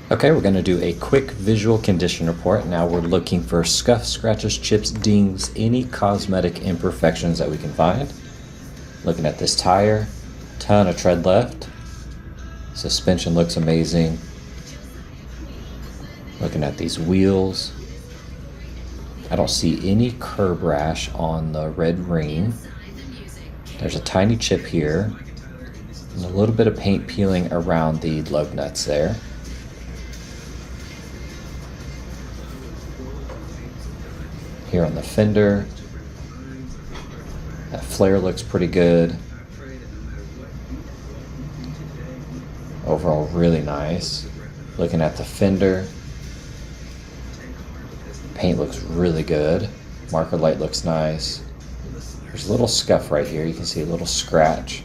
Okay, we're going to do a quick visual condition report. Now we're looking for scuffs, scratches, chips, dings, any cosmetic imperfections that we can find. Looking at this tire, ton of tread left. Suspension looks amazing. Looking at these wheels, I don't see any curb rash on the red ring. There's a tiny chip here and a little bit of paint peeling around the lug nuts there. Here on the fender, that flare looks pretty good. Overall, really nice. Looking at the fender, paint looks really good. Marker light looks nice. There's a little scuff right here. You can see a little scratch.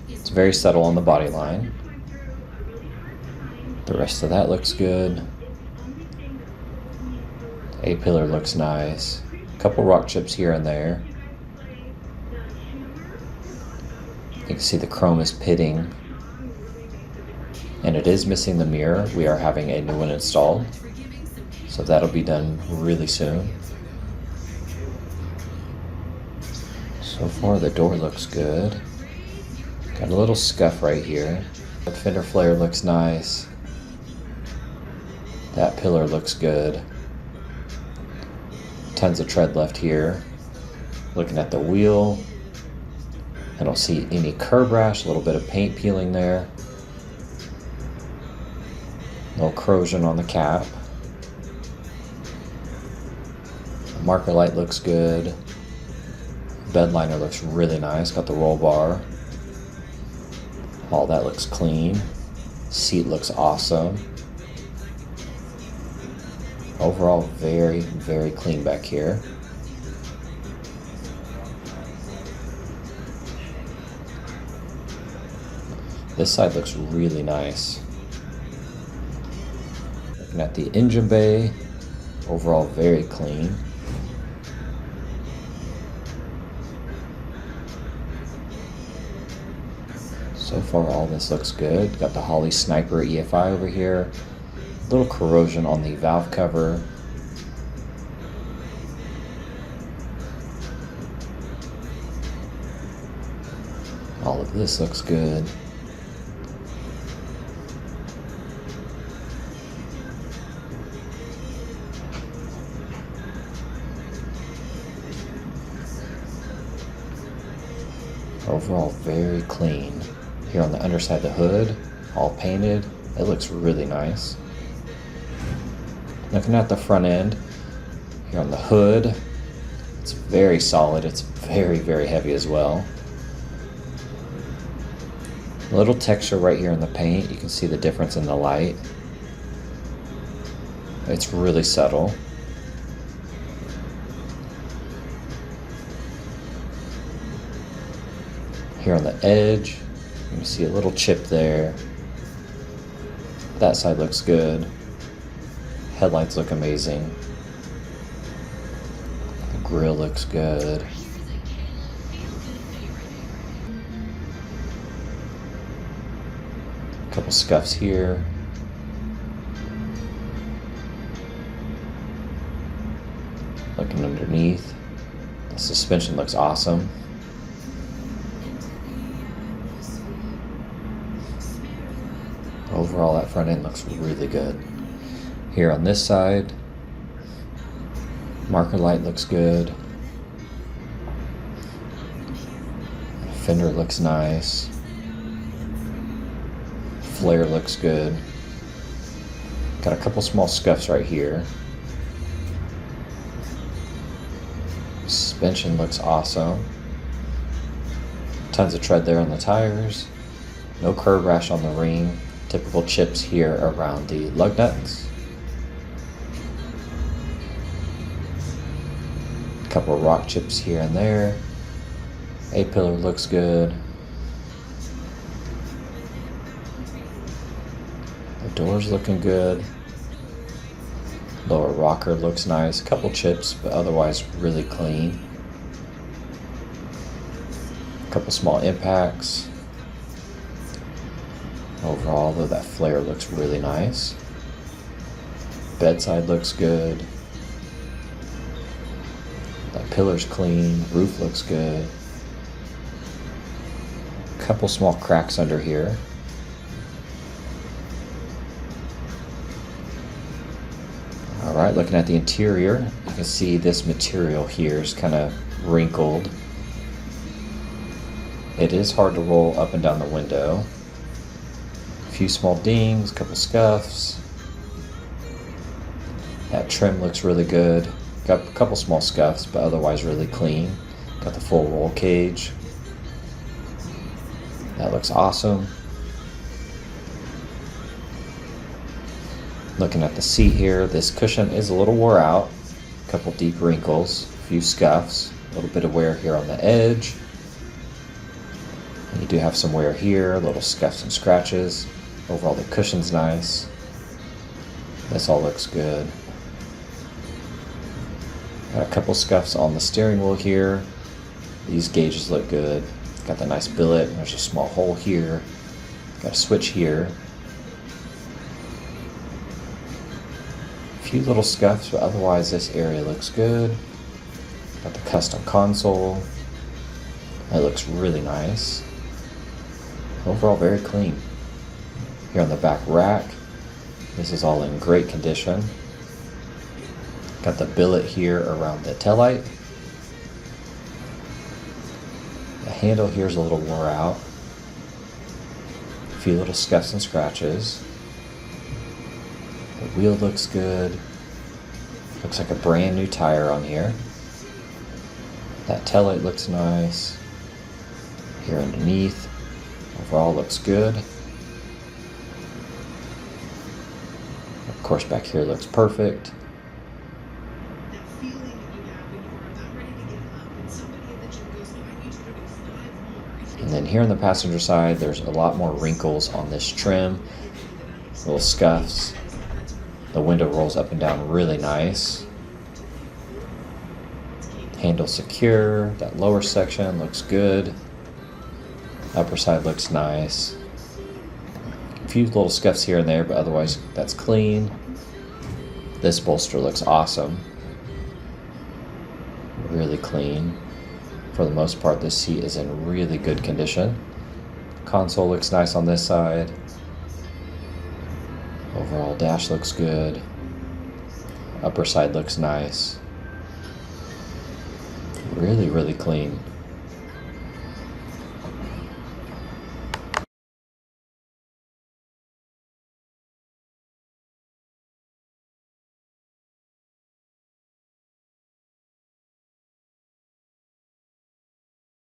It's very subtle on the body line. The rest of that looks good. A-pillar looks nice. A couple rock chips here and there. You can see the chrome is pitting. And it is missing the mirror. We are having a new one installed. So that'll be done really soon. So far the door looks good. Got a little scuff right here. The fender flare looks nice. That pillar looks good. Tons of tread left here. Looking at the wheel, I don't see any curb rash, a little bit of paint peeling there. No corrosion on the cap. The marker light looks good. Bed liner looks really nice, got the roll bar. All that looks clean. Seat looks awesome. Overall, very, very clean back here. This side looks really nice. Looking at the engine bay, overall very clean. So far, all this looks good. Got the Holley Sniper EFI over here. Little corrosion on the valve cover. All of this looks good. Overall, very clean. Here on the underside of the hood, all painted. It looks really nice. Looking at the front end, here on the hood, it's very solid. It's very, very heavy as well. A little texture right here in the paint. You can see the difference in the light. It's really subtle. Here on the edge, you can see a little chip there. That side looks good. Headlights look amazing. The grille looks good. A couple scuffs here. Looking underneath, the suspension looks awesome. Overall, that front end looks really good. Here on this side, marker light looks good. Fender looks nice. Flare looks good. Got a couple small scuffs right here. Suspension looks awesome. Tons of tread there on the tires. No curb rash on the ring. Typical chips here around the lug nuts. Couple of rock chips here and there. A-pillar looks good. The door's looking good. Lower rocker looks nice. Couple chips, but otherwise really clean. Couple small impacts. Overall, though, that flare looks really nice. bedside looks good. That pillar's clean, roof looks good. Couple small cracks under here. Alright, looking at the interior, you can see this material here is kind of wrinkled. It is hard to roll up and down the window. A few small dings, a couple scuffs. That trim looks really good. Got a couple small scuffs, but otherwise really clean. Got the full roll cage. That looks awesome. Looking at the seat here, this cushion is a little wore out. A couple deep wrinkles, a few scuffs, a little bit of wear here on the edge. You do have some wear here, little scuffs and scratches. Overall, the cushion's nice. This all looks good. Got a couple scuffs on the steering wheel here. These gauges look good. Got the nice billet. There's a small hole here. Got a switch here. A few little scuffs, but otherwise this area looks good. Got the custom console. That looks really nice. Overall, very clean. Here on the back rack, this is all in great condition. Got the billet here around the taillight. The handle here is a little wore out. A few little scuffs and scratches. The wheel looks good. Looks like a brand new tire on here. That taillight looks nice. Here underneath, overall looks good. Of course, back here looks perfect. And then here on the passenger side, there's a lot more wrinkles on this trim, little scuffs. The window rolls up and down really nice. Handle secure. That lower section looks good. Upper side looks nice. A few little scuffs here and there, but otherwise that's clean. This bolster looks awesome. Really clean. For the most part, this seat is in really good condition. Console looks nice on this side. Overall dash looks good. Upper side looks nice. Really, really clean.